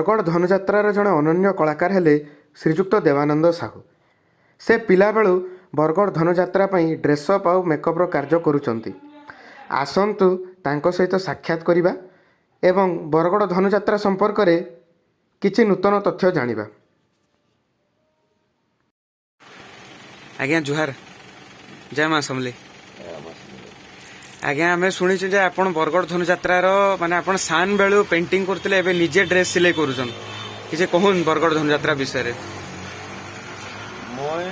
बरगढ़ धनुजात्रार जड़े अनन्य कलाकार हेले श्रीजुक्त देवानंद साहू। से पिला बेलू बरगढ़ धनुजात्रा पई ड्रेसअप आउ मेकअप्र कार्य करुचंती। आसंतु तांको सहित साक्षात करिबा एवं बरगढ़ धनुजात्रा संपर्क रे किछि नूतन तथ्य जानिबा। आज्ञा जुहार, जय माँ समले। आज्ञा आम शुणी जे आपन बरगढ़ धनुजात्रार माने आपन सान बेलू पेंटिंग करथिले, एबे निजे ड्रेस सिलाई करूछन। किछि कहून बरगढ़ धनुजात्रा विषय रे। मोय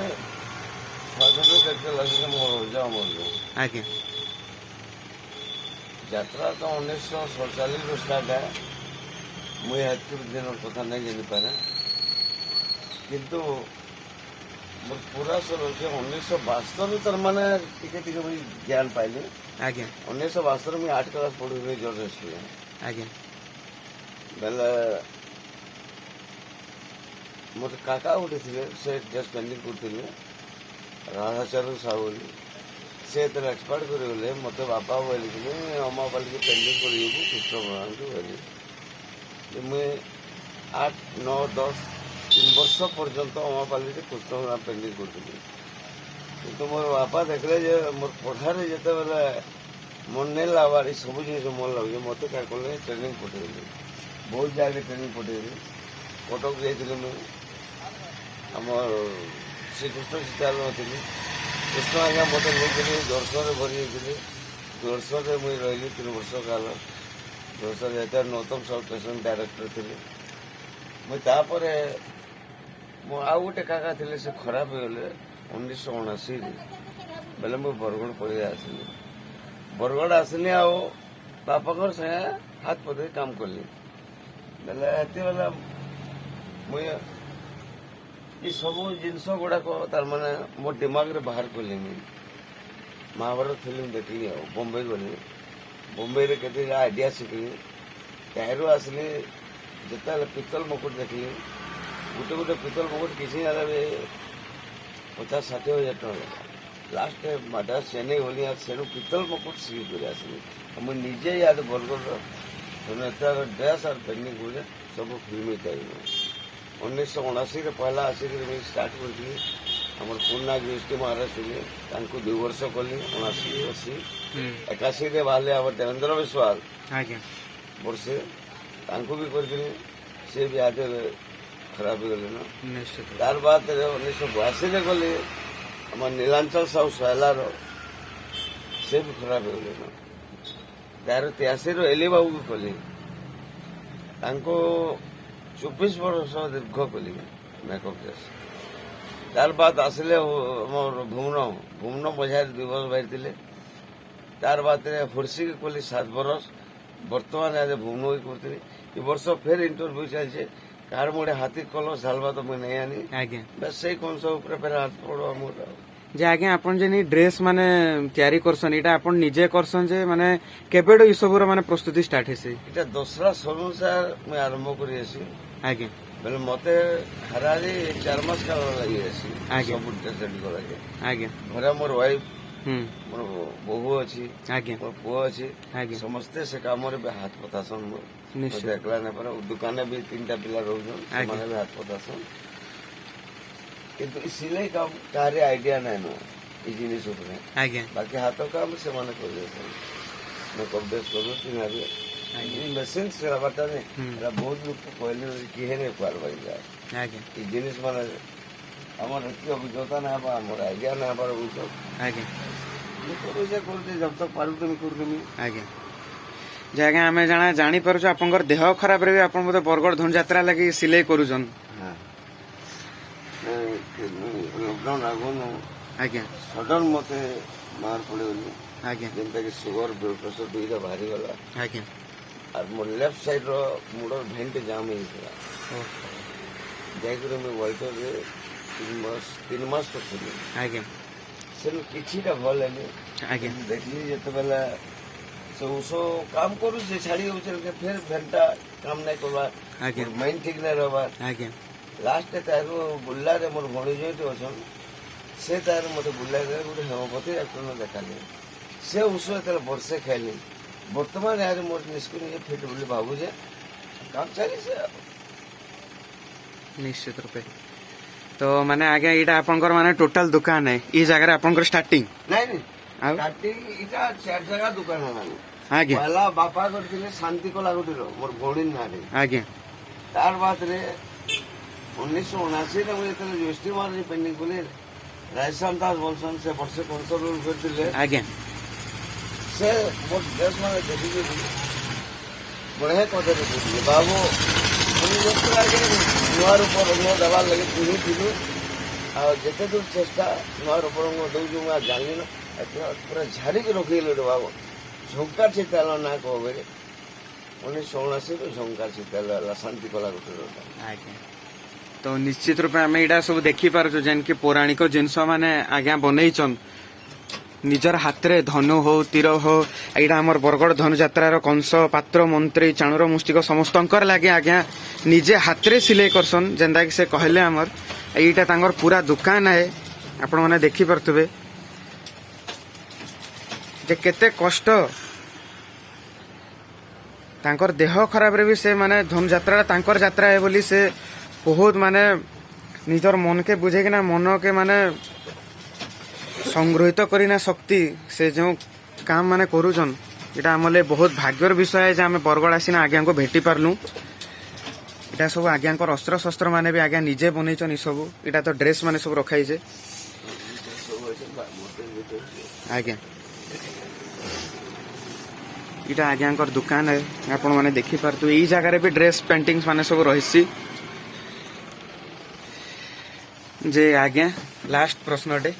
फादर देखते लगे मोर जा मोर आज्ञा यात्रा तो 1947 रो स्टार्ट है। मुझे हेतु दिन कथा नहीं जानी पारे, किंतु मोर पूरा सर 1972 तर माने टिके टिके मुझे ज्ञान पाइले। आज्ञा 1972 में 8 क्लास पढ़ुनी जॉर्ज स्कूल। आज्ञा बेले मोर काका उठे थे, से ड्रेस पेंटिंग करथिले राधाचरण साहू से तो एक्सपर्ट कर मत बापा बोलिए अम्मा बाली पेंटिंग कर कृष्ण भगवान को बोली मुझे 8, 9, 10 3 वर्ष पर्यंत अम्मा बाली कृष्ण भगवान पेंटिंग करी। कि मोर बापा देखले जे मोर पढ़ारे जिते बेले मन नहीं लगवार सब जिन मन लगे मत क्या कले ट्रेनिंग पठेली। बहुत जगह ट्रेनिंग पठेली। कटक जाइए मुझे आमर श्रीकृष्ण चितालय थी। कृष्ण आज्ञा मत नहीं दर्शन भरी दर्शन में मुझे रही 3 वर्ष काल। दर्शन जाते नौतम सब स्टेशन डायरेक्टर थी। मुझे आउ गोटे काका थे से खराब हो गले 1979 बेले मुझे बरगढ़ पढ़ी आसली। बरगढ़ आसली आओ बापा संगे हाथ पकड़ काम कली बेले मुझे ये सब जिनस गुड़ाक तार माने मो दिमाग रे बाहर कली। महाभारत फिल्म देखली बम्बई गली। बम्बई रे केते आइडिया शिखली। तारू आसली जिते पितल मुकुट देखली। गोटे गोटे पितल मुकुट किसी ना 50-60 हजार टका। लास्ट मद्रास चेन्नई गली से पितल मुकुट सीख कर आसली। मुझे निजे याद बरगढ़ ड्रेस और पेंटिंग कर सब फिल्म चाहिए। 1979 पहला आसिक स्टार्ट करी। आम पुना यूनिवर्सिटी महाराज थे 2 वर्ष कली 79, 80, 81 बाहर आम देवेंद्र विश्वाल वर्षे भी करी। सी भी आज खराब हो गले ना। तार बाद 1982 गली आम नीलांचल साहू सैलार से भी खराब हो गले ना। तार 83 एली बाबू भी कली। 24 वर्ष दीर्घ कली मेकअप ड्रेस। तार बाद आसले भुवन मझार 2 वर्ष बाहर। तार बाद हुर्सी कली 7 वर्ष। बर्तमान आज भुवन भी करी। वर्ष फिर इंटरव्यू चलছে। कार मोड़े हाथी कलर सालवा तो मुझे नहीं आनी बस से कौन सा ऊपर फिर हाथ पड़ो मोर जे आज्ञा आपन जे ड्रेस माने तैयारी करसन एटा आपन निजे करसन जे माने केबेडो ई सबरो माने प्रस्तुति स्टार्ट हेसे। एटा दसरा अनुसार मैं आरंभ करी आसी। आज्ञा बेले मते हरारी 4 मास का लगी आसी। सब ड्रेस रेडी करा के। आज्ञा घरे मोर वाइफ मोर बहु अच्छी। आज्ञा मोर पुओ अच्छी। समस्ते से काम रे हाथ पतासन मोर देखला ने पर दुकान भी 3टा पिला रहउछन माने भी हाथ पतासन। किंतु सिलाई काम कार्य आइडिया नहीं ना ये जिनिस ऊपर। आज्ञा बाकी हाथ काम से माने कर देसन। मैं कबड्डी करू तीन आगे ये मशीन से बाटा ने बहुत लोग को कहले कि हे नहीं पार भाई जाए। आज्ञा ये जिनिस माने हमर एती अभिज्ञता ना बा हमर आइडिया ना बा बुझो। आज्ञा ये करू जे करते जब तक पारू तुम कर देमी। आज्ञा जे आज्ञा हमें जानी पारुछ आपनकर देह खराब रे आपन मते बरगढ़ धनुजात्रा लागि सिलाई करूछन। हां लॉकडाउन आगो न आज्ञा सडन मते मार पड़े गली। आज्ञा जेंता कि शुगर ब्लड प्रेशर दुईटा भारी गला। आज्ञा और मोर लेफ्ट साइड रो मुडर भेंट जाम हो गया। जाकर मैं वाइटर रे 3 मास तक थी। आज्ञा से किछिटा भल है। आज्ञा देखली जते बेला से उसो काम करू से छाड़ी उचल के फिर घंटा काम नहीं करबा। आज्ञा माइंड ठीक नहीं रहबा। आज्ञा लास्ट तारो बुल्ला रे मोर भणी जोटे अछन से तार मते बुल्ला रे गोटे हेमोपैथी डॉक्टर ने देखाले। से उसो एतले वर्षे खाइली। वर्तमान यार मोर निष्कुनि फिट बोली भाबू जे काम चली से निश्चित रूपे तो माने आगे एटा आपनकर माने टोटल दुकान है ई जगह रे आपनकर स्टार्टिंग नहीं नहीं आउ स्टार्टिंग इटा चार जगह दुकान है आगे पहला बापा करथिले शांति कला गुटिरो मोर भौणी नारे आगे तार बाद रे 1979 रे मुझे तेरे यूनिवर्सिटी मार पेंडिंग बोले राजस्थान दास बोलसन से वर्ष कंट्रोल करथिले आगे से मोर देश माने देखि बड़े कदे देखि बाबू मुझे जब लागे नुआर ऊपर नुआ दबा लगे पुनी थिलु आ जेते दूर चेष्टा नुआर ऊपर मो दउ जु मा जानि न पूरा झाड़ी के रखिले रे बाबू झोंका चितालो ना कहबे 1979 रो झोंका चितालो शांति कला गुटिरो आगे तो निश्चित रूपे आम एटा सब देखी पार्छु जेन कि पौराणिक जिनस माने आज्ञा बनईचन निजर हाथ रे धनु हो तीर हो एटा हमर बरगड़ धनु यात्रार कंस पात्र मंत्री चाणुर मुष्टिक समस्तंकर लागे आज्ञा निजे हाथ रे सिलाई करसन जेंदा कि से कहले हमर एटा तांगर पूरा दुकान है आपण माने देखि परथुबे जे केते कष्ट तांकर देह खराब रे भी से माने धनु यात्रा तांकर यात्रा है बोली से बहुत माने निजर मन के बुझे कि ना मन के माने संग्रहित करिना शक्ति से जो काम माने करूछन एटा हमले बहुत भाग्यर विषय है जे आमे बरगड़ आसीना आज्ञा को भेटी पारलु एटा सब आज्ञा को अस्त्र शस्त्र माने भी आज्ञा निजे बनईछन ई सब एटा तो ड्रेस माने सब रखाई जे आज्ञा इटा आज्ञा दुकान है आपण माने देखि पारतु ई जगह रे भी ड्रेस पेंटिंग्स माने सब रहिसी जे आज्ञा लास्ट प्रश्नटे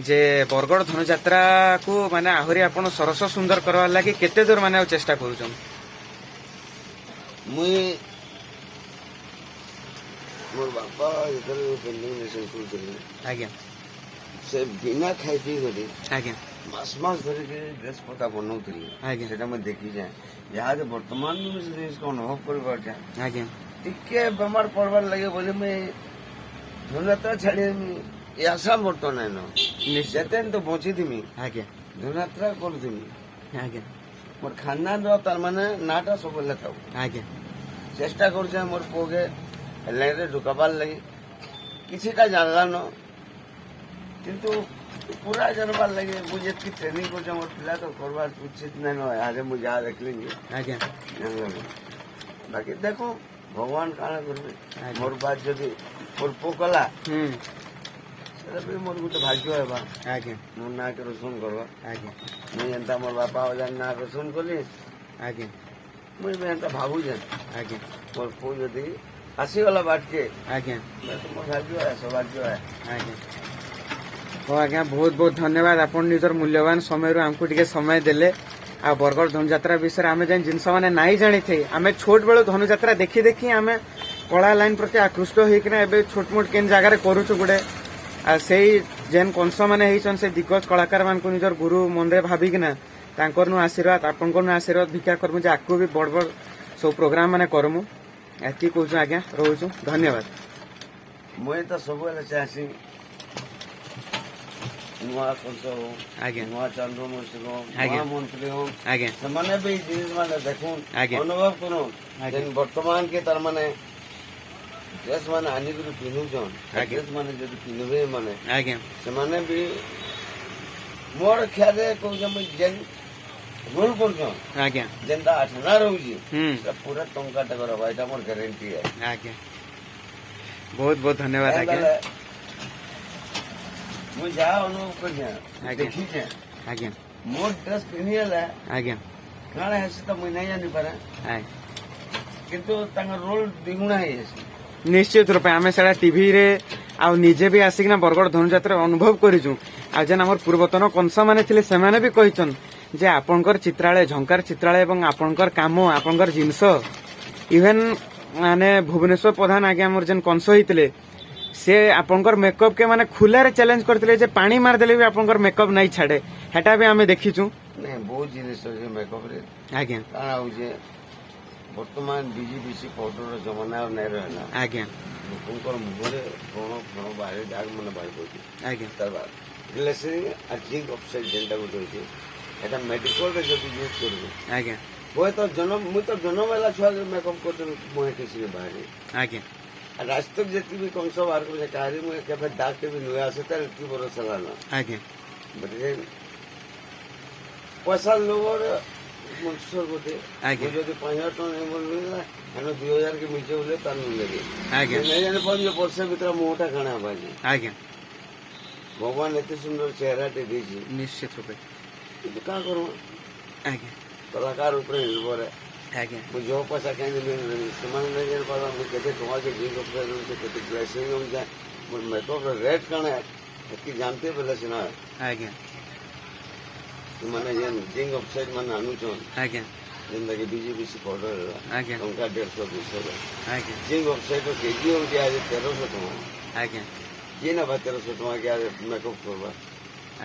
जे बरगड़ धनु यात्रा को माने आहुरी आपण सरस सुंदर करवा लागि केते दूर माने चेष्टा करूछन मुई मोर बापा इधर पेंडिंग मिशन करथिले आज्ञा से बिना खाई पी गरी आज्ञा मास धरि के ड्रेस पता बनौथिले आज्ञा सेटा मैं देखि जाए यहाँ जे वर्तमान में से इसको अनुभव करबा के आज्ञा टिके बीमार पड़बार लगे बोले मैं धनुयात्रा छाड़ी ये आशा बर्तन है न जेते तो बची थी आज्ञा धनुयात्रा करूथी आज्ञा मोर खानदान रो तार माने नाटा सब लेता आज्ञा चेष्टा कर मोर पोगे लाइन रे ढुकाबार लगी किसीटा जानला न किंतु पूरा जानबार लगे मुझे की ट्रेनिंग कर मोर पिला तो करबार उचित नहीं न आज मुझे आ देख लेंगे आज्ञा बाकी देखो भगवान काना करबे मोर बात जदी मोर पोकला सेटा भी मोर गुटे भाग्य है बा आज्ञा मोर ना के रोशन करबा आज्ञा मुई एंता मोर बापा ओजान ना रोशन कली आज्ञा मुई भी एंता भाबू जे आज्ञा मोर पो जदी आसी वाला बाट के आज्ञा मैं तो मोर भाग्य है सौभाग्य है आज्ञा हो आज्ञा बहुत बहुत धन्यवाद आपण निजर मूल्यवान समय रो हमको टिके समय देले आ बरगड़ धनु यात्रा विषय आमे जेन जिनस माने नाई जानी थे आमे छोट बेलो धनु यात्रा देखि देखि आमे कला लाइन प्रति आकृष्ट होइकना एबे छोट मोट केन जगह रे करूछु गुडे आ सेई जेन कंस माने हेइछन से दिग्गज कलाकार मान को निजर गुरु मन रे भाबिकना तांकर नु आशीर्वाद आपनकर नु आशीर्वाद भिक्षा करमु जे आकु भी बड़ बड़ सब प्रोग्राम माने करमु एति कहूछु आज्ञा रहूछु धन्यवाद मुई तो सब वाला चाहसी नुआ कंस हो आज्ञा नुआ चंद्र मुस्लिम हो आज्ञा। नुआ मंत्री हो आज्ञा ସେମାନେ भी जिनिस माने देखुन आज्ञा। अनुभव करो आज्ञा। जेन वर्तमान के तार माने ड्रेस माने आनी गुरु पिनुजन आज्ञा। ड्रेस माने जदी पिनबे माने आज्ञा ସେମାନେ भी मोर ख्याल को जम जेन रोल करछन आज्ञा जेनता आठना रहउजी हम्म से पूरा टंका टकर भाई এটা मोर गारंटी है आज्ञा बहुत बहुत धन्यवाद आज्ञा मुझे जा अनुभव करिया आज्ञा। देखी जे आज्ञा मोर ड्रेस पिनियला आज्ञा काना है से तो मुई नहीं जानी पारे आय किंतु तांगर रोल दिगुणा है निश्चित रूपे आमे सेडा टीवी रे आ निजे भी आसिकना बरगड़ धनु यात्रा अनुभव करिजु आ जेन हमर पूर्वतन कंस माने थिले से माने भी कहिचन जे आपनकर चित्रालय झंकार चित्रालय एवं आपनकर काम आपनकर जिंस इवन माने भुवनेश्वर प्रधान आगे हमर जेन कंस होइतले से आपनकर मेकअप के माने खुला रे चैलेंज करथिले जे पानी मार देले भी आपनकर मेकअप नहीं छाडे हेटा भी आमे देखिचु नहीं बहुत जिनिस है मेकअप रे आज्ञा काना होजे वर्तमान डीजीपीसी पाउडर जमाना नहीं रहना आज्ञा लोकंकर मुहरे कोण कोण बाहर दाग मन बाहर पड़ती आज्ञा तार बाद ग्लिसरीन और जिंक ऑक्साइड जेंटा गुटे होचे एटा मेडिकल रे जब यूज करबो आज्ञा वो तो जन्म मु तो जन्म वाला छुआ मेकअप कर मोहे किसी के बाहर आज्ञा আর আজ তক যেতি বি কংস বাহার করে কাহারি মুই কেবে ডাক কেবে নুয়ে আসে তার এতকি বড় সালা না ଆଜ୍ଞା বুঝলেন পয়সা লোভর মনুষ্যর গোটে আজ্ঞা। যদি 5000 টଙ୍କା নেই বলবি না এখন 2000 কে মিছে বলে তার নেবে ଆଜ୍ଞା नहीं जाने पर ବର୍ଷେ ଭିତରେ ମୁହଁଟା କାଣା ହବା ଯେ ଆଜ୍ଞା ଭଗବାନ ଏତେ ସୁନ୍ଦର ଚେହେରାଟେ ଦେଇଛି ନିଶ୍ଚିତ ରୂପେ କିନ୍ତୁ କାଁ କରମା ଆଜ୍ଞା କଳାକାର ଉପରେ ନିର୍ଭର ଆଜ୍ଞା ମୁଁ ଯୋଉ ପଇସା କାହିଁକି ନେବି ସେମାନେ ନେଇ ଜାଣିପାରବା ମୁଁ କେତେ ଟଙ୍କା ଜିଙ୍କ୍ ଅଫିସର ରହୁଛି କେତେ ଗ୍ଲେସିଂ ରହୁଛି ମୋର ମେକଅପ୍ର ରେଟ୍ କାଣା ଏତିକି ଜାଣିତେ ବେଲେ ସିନା ଆଜ୍ଞା ସେମାନେ ଯେନ୍ ଜିଙ୍କ୍ ଅଫିସର ମାନେ ଆଣୁଛନ୍ ଆଜ୍ଞା ଯେନ୍ତାକି ବିଜେପିସି ପାଉଡର ହେଲା ଆଜ୍ଞା ଟଙ୍କା 150 200 ଆଜ୍ଞା ଜିଙ୍କ୍ ଅଫିସର କେଜି ହଉଛି ଆଜି 1300 ଟଙ୍କା ଆଜ୍ଞା କିଏ ନେବା 1300 ଟଙ୍କା କି ଆଜି ମେକଅପ୍ କରବା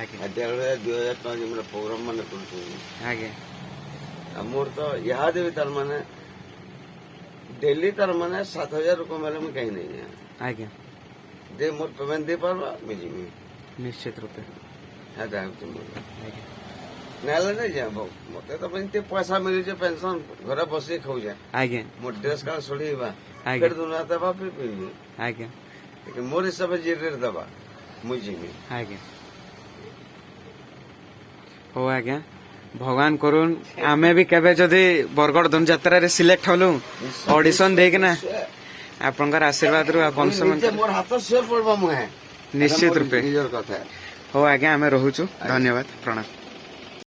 ଆଜ୍ଞା 1500 2000 ଟଙ୍କା ଯେ ମୋର ପ୍ରୋଗ୍ରାମ ମାନେ କରୁଛନ୍ତି ଆଜ୍ଞା ଆଉ ମୋର ତ ଇହାଦେ ବି ତାର ମାନେ ଡେଲି ତାର ମାନେ 7000 ରୁ କମ ହେଲେ ମୁଁ କାହିଁ ନେଇ ଯାଏ ଆଜ୍ଞା ଯେ ମୋର ପେମେଣ୍ଟ ଦେଇପାରବା ମୁଁ ଯିବି ନିଶ୍ଚିତ ରୂପେ ହେଟା ହେଉଛି ମୋର ଆଜ୍ଞା ନେଲେ ନେଇ ଯାଏ ମତେ ତ ଏମିତି ପଇସା ମିଳୁଛି ପେନସନ ଘରେ ବସିକି ଖାଉଛେ ଆଜ୍ଞା ମୋ ଡ୍ରେସ କାର୍ଡ ସଢେଇବା ଆଜ୍ଞା। ଫେର ଦୁନିଆ ଦେବା ଫେର ପିନ୍ଧିବି ଆଜ୍ଞା लेकिन मोर हिसाब से ରେଟ୍ ଦେବା ମୁଁ ଯିବି ଆଜ୍ଞା ହଉ ଆଜ୍ଞା ଭଗବାନ କରୁନ୍ ଆମେ ବି କେବେ ଯଦି ବରଗଡ଼ ଧନୁଯାତ୍ରାରେ ସିଲେକ୍ଟ ହଲୁ ଅଡିସନ ଦେଇକିନା ଆପଣଙ୍କର ଆଶୀର୍ବାଦରୁ ଆପଣ ନିଜେ ମୋର ହାତ ସିଓର ପଡବା ମୁଁ ନିଶ୍ଚିତ ରୂପେ ନିଜର କଥା ହଉ ଆଜ୍ଞା ଆମେ ରହୁଛୁ ଧନ୍ୟବାଦ ପ୍ରଣାମ